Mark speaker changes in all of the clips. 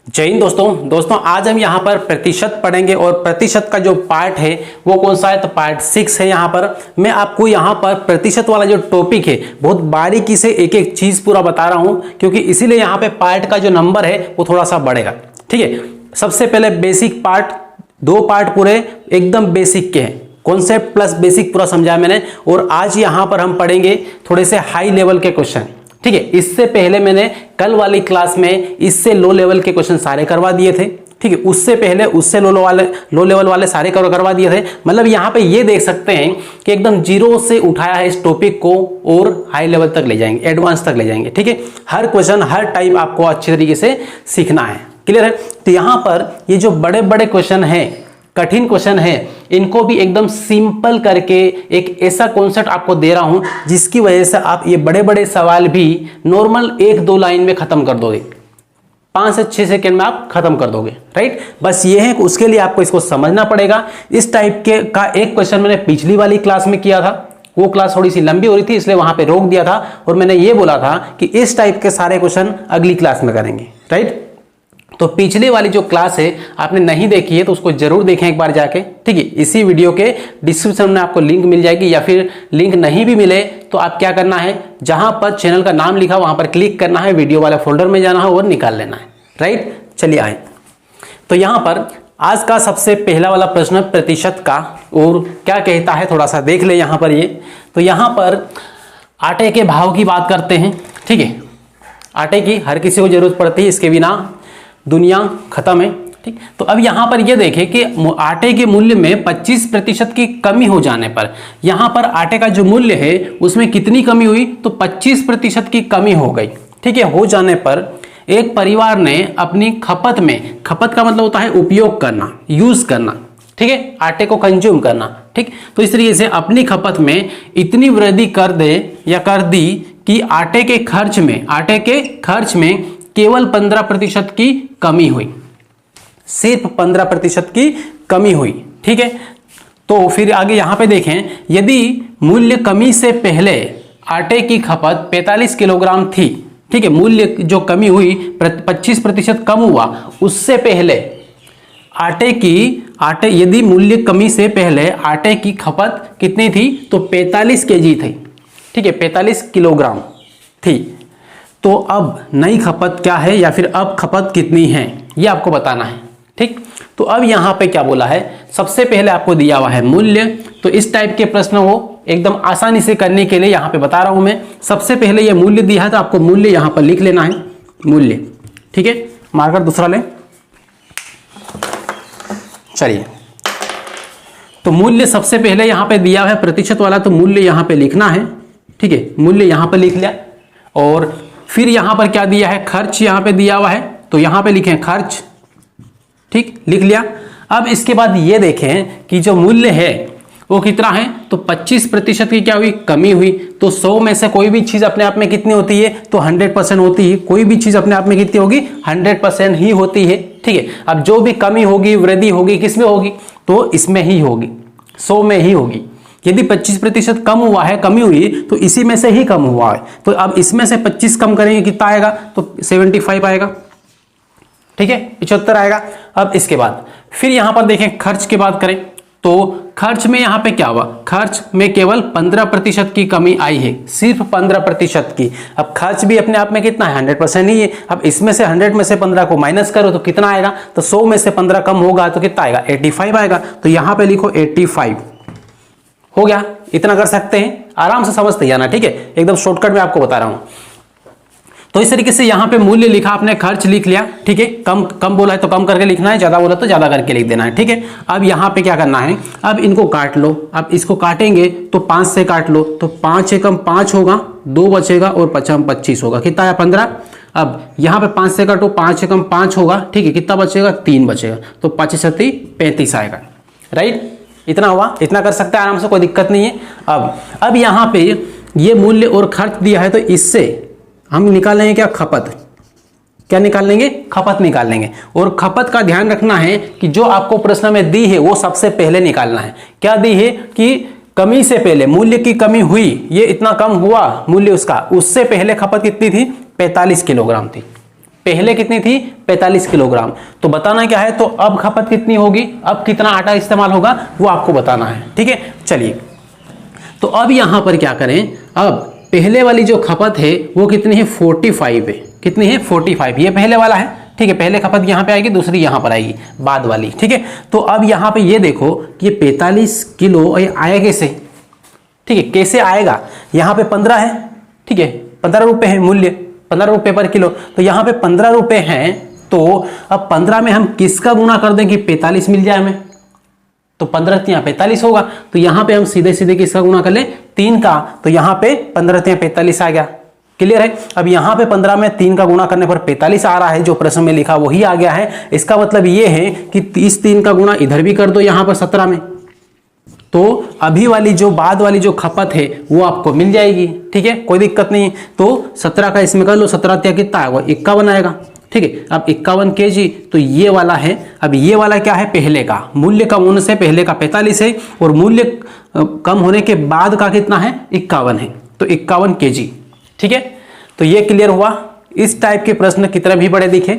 Speaker 1: जय हिंद दोस्तों आज हम यहाँ पर प्रतिशत पढ़ेंगे और प्रतिशत का जो पार्ट है वो कौन सा है, तो पार्ट 6 है। यहाँ पर मैं आपको यहाँ पर प्रतिशत वाला जो टॉपिक है बहुत बारीकी से एक एक चीज पूरा बता रहा हूँ, क्योंकि इसीलिए यहाँ पे पार्ट का जो नंबर है वो थोड़ा सा बढ़ेगा। ठीक है, सबसे पहले बेसिक पार्ट, दो पार्ट पूरे एकदम बेसिक के हैं, कॉन्सेप्ट प्लस बेसिक पूरा समझाया मैंने। और आज यहाँ पर हम पढ़ेंगे थोड़े से हाई लेवल के क्वेश्चन। ठीक है, इससे पहले मैंने कल वाली क्लास में इससे लो लेवल के क्वेश्चन सारे करवा दिए थे। ठीक है, उससे पहले उससे लो लेवल वाले सारे करवा दिए थे। मतलब यहाँ पे ये देख सकते हैं कि एकदम जीरो से उठाया है इस टॉपिक को और हाई लेवल तक ले जाएंगे, एडवांस तक ले जाएंगे। ठीक है, हर क्वेश्चन हर टाइप आपको अच्छी तरीके से सीखना है। क्लियर है? तो यहाँ पर ये जो बड़े बड़े क्वेश्चन हैं, कठिन क्वेश्चन है, इनको भी एकदम सिंपल करके एक ऐसा कॉन्सेप्ट आपको दे रहा हूं जिसकी वजह से आप ये बड़े बड़े सवाल भी नॉर्मल 1-2 लाइन में खत्म कर दोगे, 5 से 6 सेकंड में आप खत्म कर दोगे। राइट, बस ये है कि उसके लिए आपको इसको समझना पड़ेगा। इस टाइप के का एक क्वेश्चन मैंने पिछली वाली क्लास में किया था, वो क्लास थोड़ी सी लंबी हो रही थी इसलिए वहां पे रोक दिया था और मैंने ये बोला था कि इस टाइप के सारे क्वेश्चन अगली क्लास में करेंगे। राइट, तो पिछली वाली जो क्लास है आपने नहीं देखी है तो उसको जरूर देखें एक बार जाके। ठीक है, इसी वीडियो के डिस्क्रिप्शन में आपको लिंक मिल जाएगी, या फिर लिंक नहीं भी मिले तो आप क्या करना है, जहां पर चैनल का नाम लिखा वहां पर क्लिक करना है, वीडियो वाले फोल्डर में जाना है और निकाल लेना है। राइट, चलिए आए। तो यहां पर आज का सबसे पहला वाला प्रश्न प्रतिशत का, और क्या कहता है थोड़ा सा देख ले। यहां पर ये तो यहां पर आटे के भाव की बात करते हैं। ठीक है, आटे की हर किसी को जरूरत पड़ती है, इसके बिना दुनिया खत्म है। ठीक, तो अब यहां पर यह देखें कि आटे के मूल्य में 25% की कमी हो जाने पर, यहां पर आटे का जो मूल्य है उसमें कितनी कमी हुई, तो 25% की कमी हो गई। ठीक है, हो जाने पर एक परिवार ने अपनी खपत में, खपत का मतलब होता है उपयोग करना, यूज करना। ठीक है, आटे को कंज्यूम करना। ठीक, तो इस तरीके से अपनी खपत में इतनी वृद्धि कर दे या कर दी कि आटे के खर्च में केवल 15% की कमी हुई, सिर्फ 15% की कमी हुई। ठीक है, तो फिर आगे यहां पे देखें, यदि मूल्य कमी से पहले आटे की खपत 45 किलोग्राम थी। ठीक है, मूल्य जो कमी हुई 25% कम हुआ, उससे पहले यदि मूल्य कमी से पहले आटे की खपत कितनी थी, तो 45 केजी थी। ठीक है, 45 किलोग्राम थी। तो अब नई खपत क्या है या फिर अब खपत कितनी है ये आपको बताना है। ठीक, तो अब यहां पे क्या बोला है, सबसे पहले आपको दिया हुआ है मूल्य। तो इस टाइप के प्रश्न वो एकदम आसानी से करने के लिए यहां पे बता रहा हूं मैं। सबसे पहले ये मूल्य दिया है तो आपको मूल्य यहां पर लिख लेना है, मूल्य। ठीक है, मार्कर दूसरा लें। चलिए, तो मूल्य सबसे पहले यहां पे दिया है प्रतिशत वाला, तो मूल्य यहां पे लिखना है। ठीक है, मूल्य यहां पे लिख लिया। और फिर यहां पर क्या दिया है, खर्च यहां पे दिया हुआ है तो यहां पे लिखें खर्च। ठीक, लिख लिया। अब इसके बाद ये देखें कि जो मूल्य है वो कितना है, तो 25% की क्या हुई, कमी हुई। तो 100 में से कोई भी चीज अपने आप में कितनी होती है, तो 100% होती है। कोई भी चीज अपने आप में कितनी होगी, 100% ही होती है। ठीक है, अब जो भी कमी होगी, वृद्धि होगी, किसमें होगी, तो इसमें ही होगी, 100 में ही होगी। यदि 25% कम हुआ है, कमी हुई, तो इसी में से ही कम हुआ है। तो अब इसमें से 25 कम करेंगे, कितना आएगा, तो 75 आएगा। ठीक है, 75 आएगा। अब इसके बाद फिर यहां पर देखें खर्च की बात करें, तो खर्च में यहां पे क्या हुआ, खर्च में केवल 15% की कमी आई है, सिर्फ 15% की। अब खर्च भी अपने आप में कितना है, 100% ही है। अब इसमें से 100 में से 15 को माइनस करो तो कितना आएगा, तो 100 में से 15 कम होगा तो कितना आएगा, 85 आएगा। तो यहां पे लिखो 85 हो गया। इतना कर सकते हैं, आराम से समझते जाना। ठीक है, एकदम शॉर्टकट में आपको बता रहा हूं। तो इस तरीके से यहां पे मूल्य लिखा, आपने खर्च लिख लिया। ठीक है, कम बोला है तो कम करके लिखना है, ज्यादा बोला तो ज्यादा करके लिख देना है। ठीक है, अब यहां पे क्या करना है, अब इनको काट लो। अब इसको काटेंगे तो 5 से काट लो, तो 5 एकम 5 होगा, 2 बचेगा और 5 25 होगा, कितना आया, 15। अब यहां पे 5 से काटो, 5 एकम 5 होगा। ठीक है, कितना बचेगा, 3 बचेगा, तो 5 7 35 आएगा। राइट, इतना हुआ, इतना कर सकते हैं आराम से, कोई दिक्कत नहीं है। अब यहां पे ये मूल्य और खर्च दिया है तो इससे हम निकाल लेंगे क्या, खपत। क्या निकाल लेंगे, खपत निकाल लेंगे। और खपत का ध्यान रखना है कि जो आपको प्रश्न में दी है वो सबसे पहले निकालना है। क्या दी है कि कमी से पहले मूल्य की कमी हुई, ये इतना कम हुआ मूल्य उसका, उससे पहले खपत कितनी थी, 45 किलोग्राम थी। पहले कितनी थी 45 किलोग्राम। तो बताना क्या है, तो अब खपत कितनी होगी, अब कितना आटा इस्तेमाल होगा वो आपको बताना है। ठीक है, चलिए तो अब यहां पर क्या करें, अब पहले वाली जो खपत है वो कितनी है 45 है, कितनी है 45, ये पहले वाला है। ठीक है, पहले खपत यहां पे आएगी, दूसरी यहां पर आएगी बाद वाली। ठीक है, तो अब यहां पे ये देखो कि ये 45 किलो ये आया कैसे, ठीक है कैसे आएगा, यहां पे 15 है, ठीक है 15 रुपए है मूल्य, 15 रुपए पर किलो, तो यहां पे 15 रुपए हैं। तो अब 15 में हम किसका गुणा कर दें कि 45 मिल जाए हमें, तो 15 तिया 45 होगा, तो यहां पे हम सीधे सीधे किसका गुणा कर ले 3 का, तो यहां पे 15 तिया 45 आ गया। क्लियर है, अब यहां पे 15 में 3 का गुणा करने पर 45 आ रहा है, जो प्रश्न में लिखा वही आ गया है। इसका मतलब ये है कि 30 3 का गुणा इधर भी कर दो यहां पर 17 में, तो अभी वाली जो बाद वाली जो खपत है वो आपको मिल जाएगी। ठीक है, कोई दिक्कत नहीं। तो 17 का इसमें कर लो, 17 त्या कितना आएगा 51 आएगा। ठीक है, अब 51 kg, तो ये वाला है। अब ये वाला क्या है, पहले का मूल्य कम होने से पहले का 45 है, और मूल्य कम होने के बाद का कितना है 51 है, तो 51 kg। ठीक है, तो ये क्लियर हुआ। इस टाइप के प्रश्न कितने भी बड़े दिखे,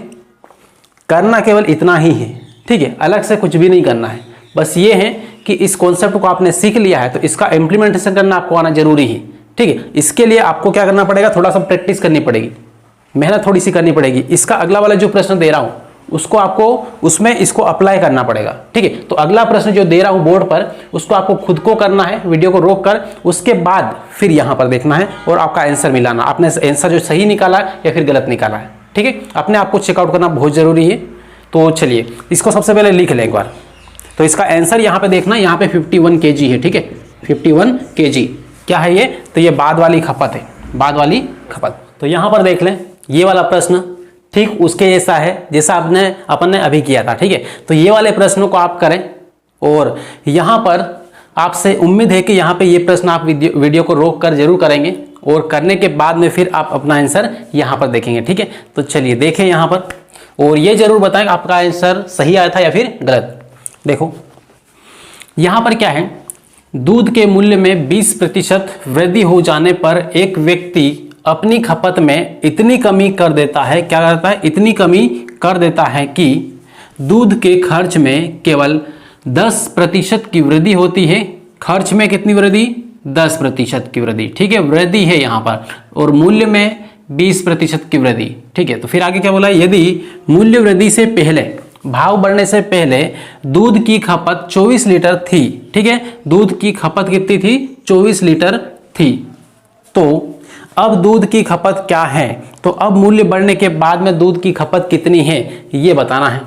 Speaker 1: करना केवल इतना ही है। ठीक है, अलग से कुछ भी नहीं करना है, बस ये है कि इस कॉन्सेप्ट को आपने सीख लिया है तो इसका इम्प्लीमेंटेशन करना आपको आना जरूरी है। ठीक है, इसके लिए आपको क्या करना पड़ेगा, थोड़ा सा प्रैक्टिस करनी पड़ेगी, मेहनत थोड़ी सी करनी पड़ेगी। इसका अगला वाला जो प्रश्न दे रहा हूं उसको आपको उसमें इसको अप्लाई करना पड़ेगा। ठीक है, तो अगला प्रश्न जो दे रहा हूं बोर्ड पर उसको आपको खुद को करना है, वीडियो को रोक कर, उसके बाद फिर यहां पर देखना है और आपका आंसर मिलाना, आपने आंसर जो सही निकाला या फिर गलत निकाला है। ठीक है, अपने आप को चेकआउट करना बहुत जरूरी है। तो चलिए इसको सबसे पहले लिख लें एक बार। तो इसका आंसर यहाँ पे देखना, यहाँ पे 51 kg है। ठीक है, 51 kg क्या है ये, तो ये बाद वाली खपत है, बाद वाली खपत। तो यहाँ पर देख लें, ये वाला प्रश्न ठीक उसके जैसा है जैसा अपन ने अभी किया था। ठीक है, तो ये वाले प्रश्नों को आप करें, और यहाँ पर आपसे उम्मीद है कि यहाँ पे ये प्रश्न आप वीडियो को रोक कर जरूर करेंगे, और करने के बाद में फिर आप अपना आंसर यहाँ पर देखेंगे। ठीक है, तो चलिए देखें यहाँ पर, और ये जरूर बताएं आपका आंसर सही आया था या फिर गलत। देखो यहां पर क्या है, दूध के मूल्य में 20% वृद्धि हो जाने पर एक व्यक्ति अपनी खपत में इतनी कमी कर देता है, क्या करता है, इतनी कमी कर देता है कि दूध के खर्च में केवल 10% की वृद्धि होती है। खर्च में कितनी वृद्धि, 10% की वृद्धि। ठीक है, वृद्धि है यहां पर, और मूल्य में 20% की वृद्धि। ठीक है, तो फिर आगे क्या बोला, यदि मूल्य वृद्धि से पहले, भाव बढ़ने से पहले दूध की खपत 24 लीटर थी। ठीक है, दूध की खपत कितनी थी, 24 लीटर थी, तो अब दूध की खपत क्या है, तो अब मूल्य बढ़ने के बाद में दूध की खपत कितनी है ये बताना है।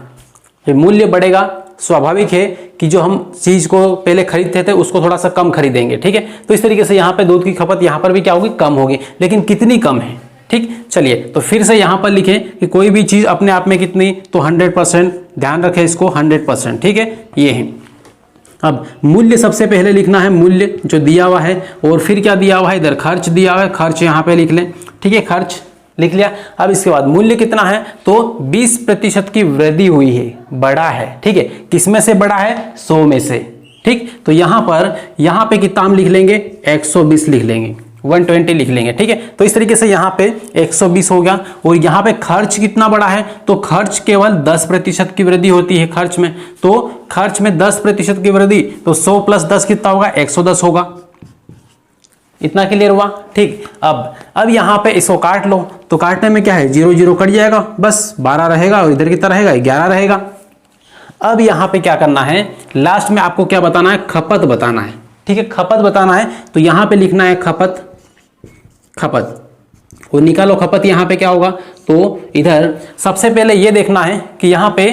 Speaker 1: ये मूल्य बढ़ेगा, स्वाभाविक है कि जो हम चीज को पहले खरीदते थे उसको थोड़ा सा कम खरीदेंगे। ठीक है, तो इस तरीके से यहाँ पे दूध की खपत यहाँ पर भी क्या होगी, कम होगी, लेकिन कितनी कम है। ठीक, चलिए तो फिर से यहां पर लिखें कि कोई भी चीज अपने आप में कितनी, तो 100%, ध्यान रखें इसको 100%। ठीक है, ये है। अब मूल्य सबसे पहले लिखना है, मूल्य जो दिया हुआ है, और फिर क्या दिया हुआ है, इधर खर्च दिया हुआ है, खर्च यहां पे लिख लें। ठीक है, खर्च लिख लिया। अब इसके बाद मूल्य कितना है, तो 20% की वृद्धि हुई है, बढ़ा है। ठीक है, किसमें से बढ़ा है, 100 में से। ठीक, तो यहां पे कितना हम लिख लेंगे, 120 लिख लेंगे, 120 लिख लेंगे। ठीक है, तो इस तरीके से यहाँ पे 120 हो गया, और यहाँ पे खर्च कितना बड़ा है, तो खर्च केवल 10% की वृद्धि होती है खर्च में, तो खर्च में 10% की वृद्धि, तो 100 + 10 कितना होगा, 110 होगा। इतना क्लियर हुआ। ठीक, अब यहाँ पे इसको काट लो, तो काटने में क्या है, 0 0 कट जाएगा, बस 12 रहेगा, और इधर कितना रहेगा, 11 रहेगा। अब यहाँ पे क्या करना है, लास्ट में आपको क्या बताना है, खपत बताना है। ठीक है, खपत बताना है, तो यहाँ पे लिखना है खपत, और निकालो खपत यहाँ पे क्या होगा, तो इधर सबसे पहले ये देखना है कि यहाँ पे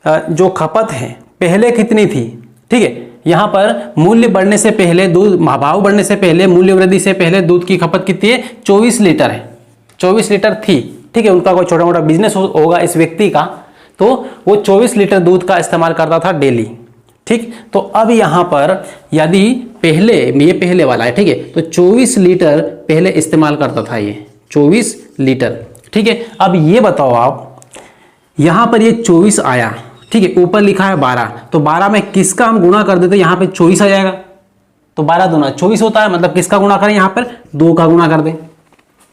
Speaker 1: जो खपत है पहले कितनी थी। ठीक है, यहाँ पर मूल्य बढ़ने से पहले, दूध भाव बढ़ने से पहले, मूल्य वृद्धि से पहले दूध की खपत कितनी है, 24 लीटर है, 24 लीटर थी। ठीक है, उनका कोई छोटा मोटा बिजनेस होगा इस व्यक्ति का, तो वो 24 लीटर दूध का इस्तेमाल करता था डेली। ठीक, तो अब यहां पर यदि पहले, ये पहले वाला है। ठीक है, तो 24 लीटर पहले इस्तेमाल करता था, ये 24 लीटर। ठीक है, अब ये बताओ आप, यहां पर ये 24 आया। ठीक है, ऊपर लिखा है 12, तो 12 में किसका हम गुणा कर देते, यहां पे 24 आ जाएगा, तो 12 दूना 24 होता है, मतलब किसका गुणा करें, यहां पर 2 का गुणा कर दें।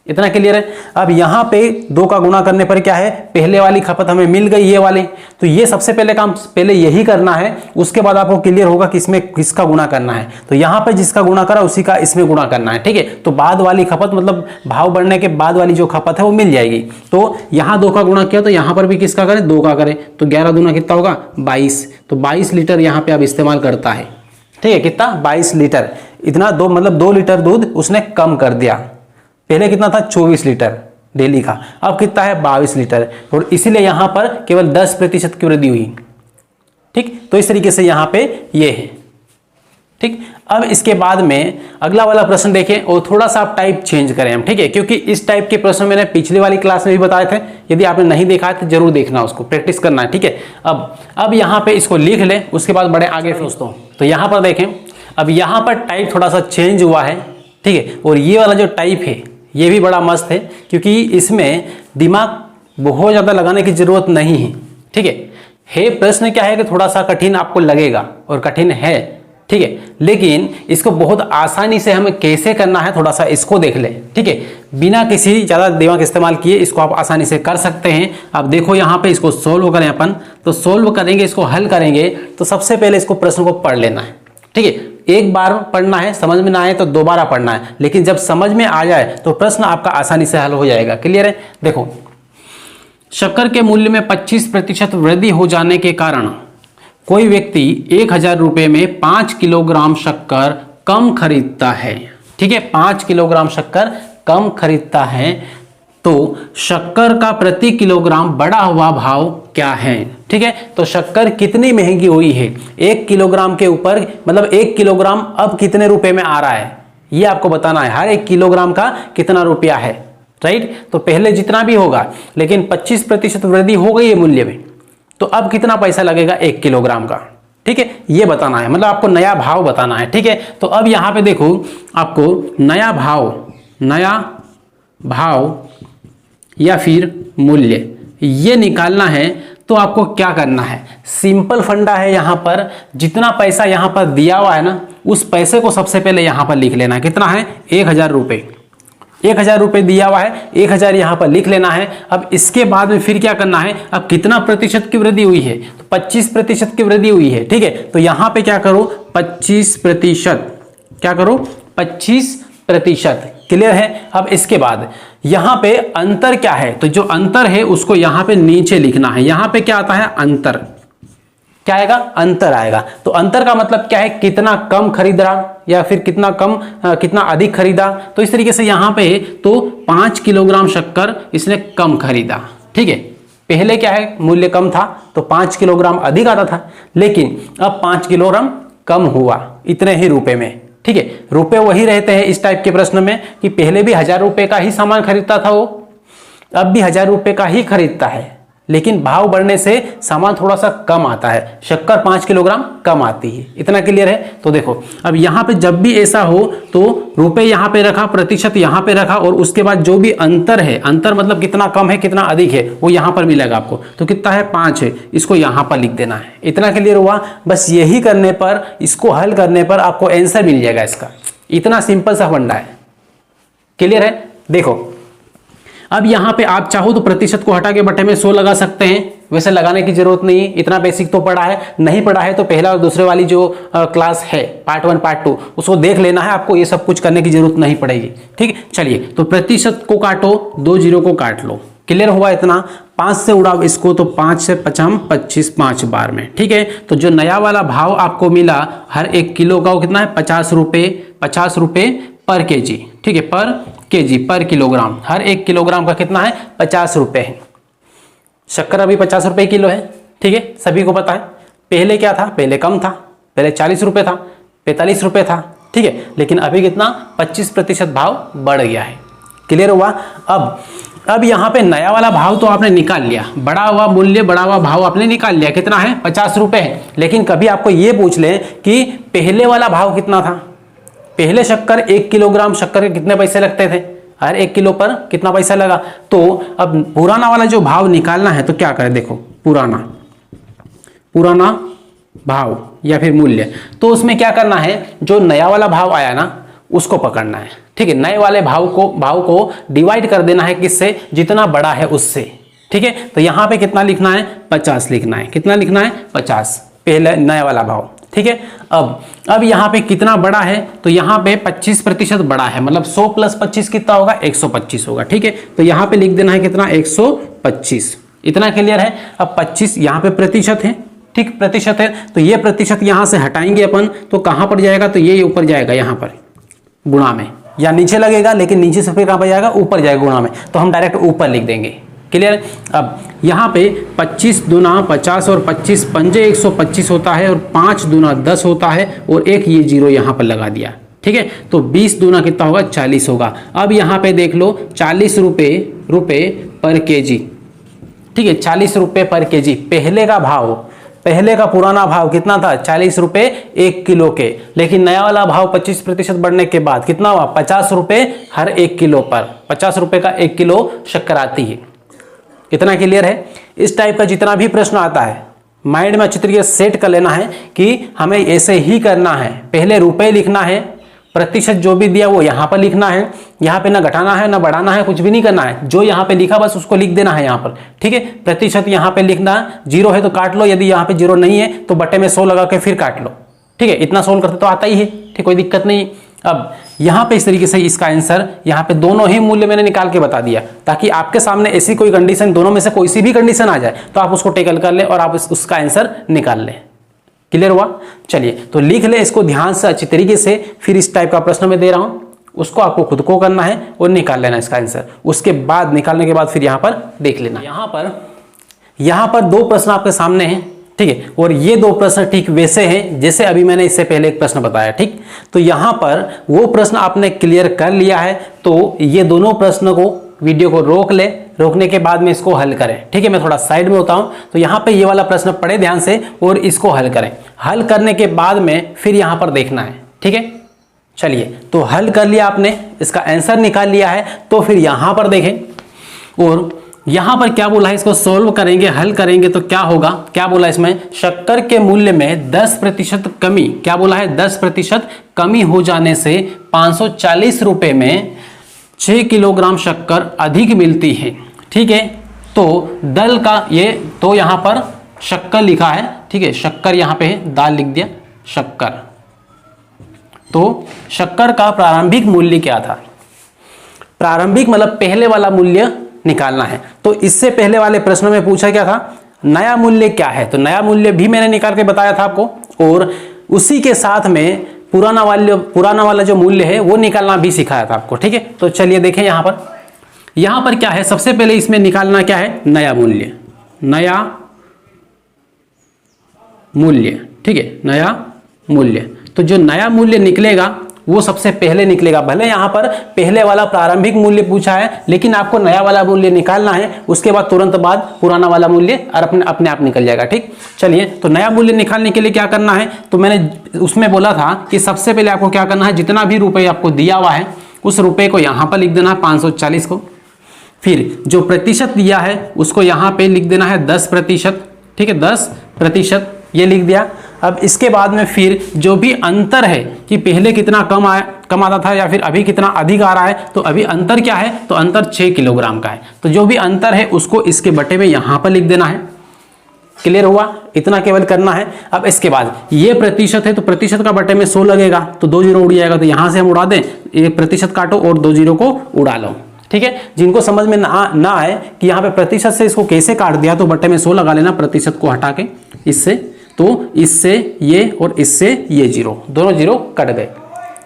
Speaker 1: इतना क्लियर है। अब यहाँ पे 2 का गुणा करने पर क्या है, पहले वाली खपत हमें मिल गई ये वाली, तो ये सबसे पहले काम पहले यही करना है, उसके बाद आपको क्लियर होगा कि इसमें किसका गुणा करना है। तो यहाँ पे जिसका गुणा करा उसी का इसमें गुणा करना है, ठीक है। तो बाद वाली खपत मतलब भाव बढ़ने के बाद वाली जो खपत है वो मिल जाएगी। तो यहाँ 2 का गुणा किया तो यहाँ पर भी किसका करें, 2 का करें, तो 11 दूना कितना होगा 22। तो 22 लीटर यहाँ पे अब इस्तेमाल करता है, ठीक है। कितना 22 लीटर, इतना 2 मतलब 2 लीटर दूध उसने कम कर दिया। पहले कितना था 24 लीटर डेली का, अब कितना है 22 लीटर, और इसीलिए यहां पर केवल 10% की वृद्धि हुई, ठीक। तो इस तरीके से यहां पे ये है, ठीक। अब इसके बाद में अगला वाला प्रश्न देखें और थोड़ा सा आप टाइप चेंज करें हम, ठीक है, क्योंकि इस टाइप के प्रश्न मैंने पिछली वाली क्लास में भी बताए थे। यदि आपने नहीं देखा है तो जरूर देखना, उसको प्रैक्टिस करना है, ठीक है। अब यहाँ पे इसको लिख लें, उसके बाद बड़े आगे दोस्तों। तो यहाँ पर देखें, अब यहाँ पर टाइप थोड़ा सा चेंज हुआ है, ठीक है। और ये वाला जो टाइप है ये भी बड़ा मस्त है, क्योंकि इसमें दिमाग बहुत ज़्यादा लगाने की जरूरत नहीं है, ठीक है। प्रश्न क्या है कि थोड़ा सा कठिन आपको लगेगा और कठिन है, ठीक है, लेकिन इसको बहुत आसानी से हमें कैसे करना है थोड़ा सा इसको देख ले, ठीक है। बिना किसी ज़्यादा दिमाग इस्तेमाल किए इसको आप आसानी से कर सकते हैं। अब देखो यहाँ पे इसको सोल्व करें अपन, तो सोल्व करेंगे, इसको हल करेंगे, तो सबसे पहले इसको प्रश्न को पढ़ लेना है, ठीक है। एक बार पढ़ना है, समझ में ना आए तो दोबारा पढ़ना है, लेकिन जब समझ में आ जाए तो प्रश्न आपका आसानी से हल हो जाएगा। क्लियर है। देखो, शक्कर के मूल्य में 25% वृद्धि हो जाने के कारण कोई व्यक्ति 1000 रुपये में 5 किलोग्राम शक्कर कम खरीदता है, ठीक है। 5 किलोग्राम शक्कर कम खरीदता है, तो शक्कर का प्रति किलोग्राम बढ़ा हुआ भाव क्या है, ठीक है। तो शक्कर कितनी महंगी हुई है 1 किलोग्राम के ऊपर, मतलब 1 किलोग्राम अब कितने रुपए में आ रहा है ये आपको बताना है। हर 1 किलोग्राम का कितना रुपया है, राइट। तो पहले जितना भी होगा, लेकिन 25% वृद्धि हो गई है मूल्य में, तो अब कितना पैसा लगेगा 1 किलोग्राम का, ठीक है, ये बताना है, मतलब आपको नया भाव बताना है, ठीक है। तो अब यहां पे देखो, आपको नया भाव या फिर मूल्य ये निकालना है, तो आपको क्या करना है, सिंपल फंडा है। यहां पर जितना पैसा यहां पर दिया हुआ है ना, उस पैसे को सबसे पहले यहां पर लिख लेना है। कितना है 1000 रुपये, 1000 रुपये दिया हुआ है, 1000 यहां पर लिख लेना है। अब इसके बाद में फिर क्या करना है, अब कितना प्रतिशत की वृद्धि हुई है, तो 25% की वृद्धि हुई है, ठीक है। तो यहां पे क्या करो 25%, क्या करो 25%। क्लियर है। अब इसके बाद यहां पे अंतर क्या है, तो जो अंतर है उसको यहां पे नीचे लिखना है। यहां पे क्या आता है अंतर, क्या आएगा अंतर आएगा। तो अंतर का मतलब क्या है, कितना कम खरीद रहा या फिर कितना अधिक खरीदा। तो इस तरीके से यहां पे तो 5 किलोग्राम शक्कर इसने कम खरीदा, ठीक है। पहले क्या है मूल्य कम था तो 5 किलोग्राम अधिक आता था, लेकिन अब 5 किलोग्राम कम हुआ इतने ही रुपए में, ठीक है। रुपए वही रहते हैं इस टाइप के प्रश्न में कि पहले भी 1000 रुपए का ही सामान खरीदता था वो, अब भी 1000 रुपए का ही खरीदता है, लेकिन भाव बढ़ने से सामान थोड़ा सा कम आता है, शक्कर 5 किलोग्राम कम आती है। इतना क्लियर है। तो देखो, अब यहां पे जब भी ऐसा हो तो रुपए यहां पे रखा, प्रतिशत यहां पे रखा, और उसके बाद जो भी अंतर है, अंतर मतलब कितना कम है कितना अधिक है, वो यहां पर मिलेगा आपको। तो कितना है 5 है, इसको यहां पर लिख देना है। इतना क्लियर हुआ। बस यही करने पर, इसको हल करने पर आपको आंसर मिल जाएगा इसका। इतना सिंपल सा फंडा है। क्लियर है। देखो, अब यहां पे आप चाहो तो प्रतिशत को हटा के बटे में 100 लगा सकते हैं, वैसे लगाने की जरूरत नहीं है, इतना बेसिक तो पढ़ा है। नहीं पढ़ा है तो पहला और दूसरे वाली जो क्लास है पार्ट 1 पार्ट 2 उसको देख लेना है, आपको ये सब कुछ करने की जरूरत नहीं पड़ेगी, ठीक है। चलिए, तो प्रतिशत को काटो, 2 जीरो को काट लो। क्लियर हुआ इतना। 5 से उड़ाओ इसको, तो 5 से 5 25 5 बार में, ठीक है। तो जो नया वाला भाव आपको मिला हर 1 किलो का वो कितना है 50 रुपये पर केजी, ठीक है, पर केजी पर किलोग्राम। हर 1 किलोग्राम का कितना है 50 रुपये है। शक्कर अभी 50 रुपये किलो है, ठीक है, सभी को पता है। पहले क्या था, पहले कम था, पहले 40 रुपये था, 45 रुपये था, ठीक है, लेकिन अभी कितना 25% भाव बढ़ गया है। क्लियर हुआ। अब यहाँ पे नया वाला भाव तो आपने निकाल लिया, बढ़ा हुआ मूल्य, बढ़ा हुआ भाव आपने निकाल लिया, कितना है 50 रुपये है। लेकिन कभी आपको ये पूछ ले कि पहले वाला भाव कितना था, पहले शक्कर 1 किलोग्राम शक्कर के कितने पैसे लगते थे, हर 1 किलो पर कितना पैसा लगा। तो अब पुराना वाला जो भाव निकालना है तो क्या करें, देखो पुराना भाव या फिर मूल्य, तो उसमें क्या करना है, जो नया वाला भाव आया ना उसको पकड़ना है, ठीक है। नए वाले भाव को डिवाइड कर देना है किससे, जितना बड़ा है उससे, ठीक है। तो यहाँ पे कितना लिखना है, 50 लिखना है। कितना लिखना है, 50, पहले नया वाला भाव, ठीक है। अब यहाँ पे कितना बड़ा है, तो यहाँ पे 25% बड़ा है, मतलब 100 + 25 कितना होगा, 125 होगा, ठीक है। तो यहाँ पे लिख देना है कितना, 125। इतना क्लियर है। अब 25 यहाँ पे प्रतिशत है, ठीक, प्रतिशत है, तो ये प्रतिशत यहाँ से हटाएंगे अपन, तो कहाँ पर जाएगा, तो ये ऊपर जाएगा, यहाँ पर गुणा में, या नीचे लगेगा, लेकिन नीचे से फिर कहाँ पर जाएगा, ऊपर जाएगा गुणा में, तो हम डायरेक्ट ऊपर लिख देंगे। क्लियर। अब यहाँ पे 25 दूना 50 और 25 पंजे 125 होता है, और 5 दूना 10 होता है, और एक ये जीरो यहाँ पर लगा दिया, ठीक है। तो 20 दूना कितना होगा, 40 होगा। अब यहाँ पे देख लो 40 रुपये पर केजी, ठीक है, 40 रुपये पर केजी। पहले का भाव, पहले का पुराना भाव कितना था, 40 रुपये 1 किलो के, लेकिन नया वाला भाव 25% बढ़ने के बाद कितना हुआ, 50 रुपये हर 1 किलो पर, 50 रुपये का 1 किलो शक्कर आती है। इतना क्लियर है। इस टाइप का जितना भी प्रश्न आता है माइंड में अच्छी तरीके से सेट कर लेना है कि हमें ऐसे ही करना है। पहले रुपए लिखना है, प्रतिशत जो भी दिया वो यहाँ पर लिखना है, यहाँ पे ना घटाना है ना बढ़ाना है, कुछ भी नहीं करना है, जो यहाँ पे लिखा बस उसको लिख देना है यहाँ पर, ठीक है। प्रतिशत यहाँ पे लिखना, जीरो है तो काट लो, यदि यहाँ पे जीरो नहीं है तो बट्टे में 100 लगा के फिर काट लो, ठीक है। इतना सोल्व करते तो आता ही है, ठीक, कोई दिक्कत नहीं। अब यहाँ पे इस तरीके से इसका आंसर, यहाँ पे दोनों ही मूल्य मैंने निकाल के बता दिया, ताकि आपके सामने ऐसी कोई कंडीशन, दोनों में से कोई सी भी कंडीशन आ जाए तो आप उसको टेकल कर ले और आप उसका आंसर निकाल लें। क्लियर हुआ। चलिए तो लिख ले इसको ध्यान से अच्छी तरीके से, फिर इस टाइप का प्रश्न मैं दे रहा हूं उसको आपको खुद को करना है और निकाल लेना इसका आंसर। उसके बाद निकालने के बाद फिर यहाँ पर देख लेना। यहाँ पर 2 प्रश्न आपके सामने हैं, ठीक है, और ये 2 प्रश्न ठीक वैसे हैं जैसे अभी मैंने इससे पहले एक प्रश्न बताया, ठीक। तो यहाँ पर वो प्रश्न आपने क्लियर कर लिया है, तो ये दोनों प्रश्न को वीडियो को रोक ले, रोकने के बाद में इसको हल करें, ठीक है। मैं थोड़ा साइड में होता हूं, तो यहाँ पे ये वाला प्रश्न पढ़े ध्यान से और इसको हल करें। हल करने के बाद में फिर यहाँ पर देखना है, ठीक है। चलिए तो हल कर लिया आपने, इसका आंसर निकाल लिया है, तो फिर यहाँ पर देखें और यहाँ पर क्या बोला है, इसको सोल्व करेंगे, हल करेंगे तो क्या होगा, क्या बोला इसमें, शक्कर के मूल्य में 10% कमी, क्या बोला है, 10% कमी हो जाने से 540 रुपये में 6 किलोग्राम शक्कर अधिक मिलती है, ठीक है। तो दल का ये, तो यहाँ पर शक्कर लिखा है, ठीक है, शक्कर यहाँ पे है, दाल लिख दिया, शक्कर। तो शक्कर का प्रारंभिक मूल्य क्या था, प्रारंभिक मतलब पहले वाला मूल्य निकालना है। तो इससे पहले वाले प्रश्न में पूछा क्या था, नया मूल्य क्या है, तो नया मूल्य भी मैंने निकाल के बताया था आपको, और उसी के साथ में पुराना वाला जो मूल्य है वो निकालना भी सिखाया था आपको, ठीक है। तो चलिए देखें यहाँ पर क्या है, सबसे पहले इसमें निकालना क्या है, नया मूल्य, ठीक है, नया मूल्य। तो जो नया मूल्य निकलेगा वो सबसे पहले निकलेगा। भले यहाँ पर पहले वाला प्रारंभिक मूल्य पूछा है, लेकिन आपको नया वाला मूल्य निकालना है, उसके बाद तुरंत बाद पुराना वाला मूल्य और अपने आप निकल जाएगा, ठीक। चलिए तो नया मूल्य निकालने के लिए क्या करना है, तो मैंने उसमें बोला था कि सबसे पहले आपको क्या करना है, जितना भी रुपये आपको दिया हुआ है उस रुपये को यहाँ पर लिख देना है 540 को, फिर जो प्रतिशत दिया है उसको यहाँ पे लिख देना है 10%, ठीक है, 10% ये लिख दिया। अब इसके बाद में फिर जो भी अंतर है कि पहले कितना कम आता था या फिर अभी कितना अधिक आ रहा है, तो अभी अंतर क्या है, तो अंतर 6 किलोग्राम का है, तो जो भी अंतर है उसको इसके बटे में यहाँ पर लिख देना है। क्लियर हुआ, इतना केवल करना है। अब इसके बाद ये प्रतिशत है, तो प्रतिशत का बटे में 100 लगेगा, तो 2 जीरो उड़ जाएगा, तो यहाँ से हम उड़ा दें, ये प्रतिशत काटो और 2 जीरो को उड़ा लो, ठीक है। जिनको समझ में ना आए कि यहाँ पे प्रतिशत से इसको कैसे काट दिया, तो बटे में 100 लगा लेना, प्रतिशत को हटा के इससे, तो इससे ये और इससे ये जीरो, दोनों जीरो कट गए।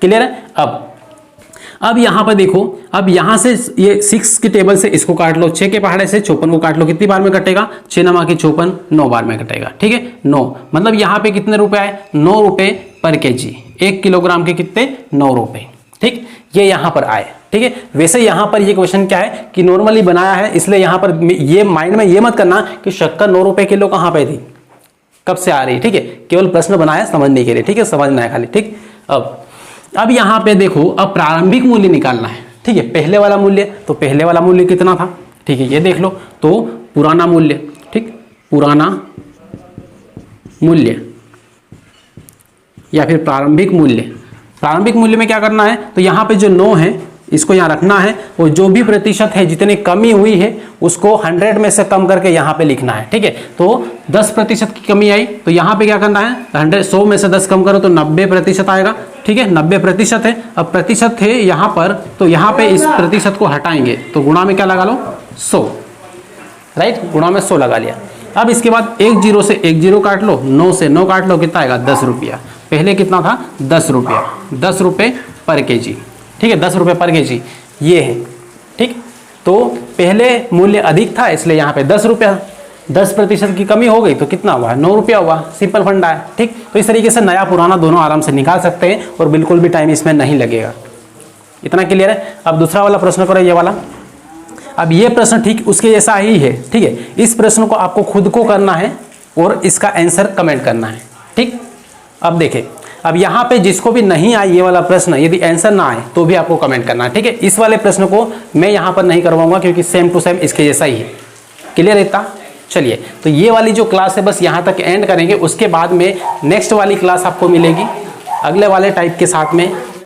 Speaker 1: क्लियर है। अब यहाँ पर देखो, अब यहाँ से ये 6 की टेबल से इसको काट लो, 6 के पहाड़े से 54 को काट लो, कितनी बार में कटेगा, 6 नमा की 54, 9 बार में कटेगा, ठीक है। 9 मतलब यहाँ पे कितने रुपए आए, 9 रुपए पर केजी, 1 किलोग्राम के कितने, 9 रुपए, ठीक, ये यहाँ पर आए, ठीक है। वैसे यहाँ पर ये क्वेश्चन क्या है कि नॉर्मली बनाया है, इसलिए यहाँ पर ये माइंड में ये मत करना कि शक्कर 9 रुपए किलो कहाँ पे थी, कब से आ रही है, ठीक है। केवल प्रश्न बनाया समझने के लिए, ठीक है, समझना है खाली, ठीक। अब यहाँ पे देखो, अब प्रारंभिक मूल्य निकालना है, ठीक है, पहले वाला मूल्य, तो पहले वाला मूल्य कितना था, ठीक है, ये देख लो, तो पुराना मूल्य, ठीक, पुराना मूल्य या फिर प्रारंभिक मूल्य, प्रारंभिक मूल्य में क्या करना है, तो यहाँ पे जो 9 है इसको यहाँ रखना है, और जो भी प्रतिशत है जितनी कमी हुई है उसको 100 में से कम करके यहाँ पे लिखना है। ठीक है, तो 10% की कमी आई तो यहाँ पे क्या करना है, 100 में से 10 कम करो तो 90% आएगा। ठीक है, 90% है। अब प्रतिशत है यहाँ पर, तो यहाँ पे इस प्रतिशत को हटाएंगे तो गुणा में क्या लगा लो 100, राइट, गुणा में 100 लगा लिया। अब इसके बाद 1 0 से 1 0 काट लो, 9 से 9 काट लो, कितना आएगा 10 रुपया। पहले कितना था 10 रुपया, 10 रुपये पर केजी। ठीक है, 10 रुपये पर केजी ये है। ठीक, तो पहले मूल्य अधिक था इसलिए यहाँ पे 10 रुपया, 10% की कमी हो गई तो कितना हुआ 9 रुपया हुआ, सिंपल फंडा है। ठीक, तो इस तरीके से नया पुराना दोनों आराम से निकाल सकते हैं और बिल्कुल भी टाइम इसमें नहीं लगेगा। इतना क्लियर है। अब दूसरा वाला प्रश्न करो, ये वाला। अब ये प्रश्न ठीक उसके जैसा ही है। ठीक है, इस प्रश्न को आपको खुद को करना है और इसका आंसर कमेंट करना है। ठीक, अब देखें, अब यहाँ पे जिसको भी नहीं आए ये वाला प्रश्न, यदि आंसर ना आए तो भी आपको कमेंट करना है। ठीक है, इस वाले प्रश्न को मैं यहाँ पर नहीं करवाऊंगा क्योंकि सेम टू सेम इसके जैसा ही है। क्लियर है इतना? चलिए, तो ये वाली जो क्लास है बस यहाँ तक एंड करेंगे, उसके बाद में नेक्स्ट वाली क्लास आपको मिलेगी अगले वाले टाइप के साथ में।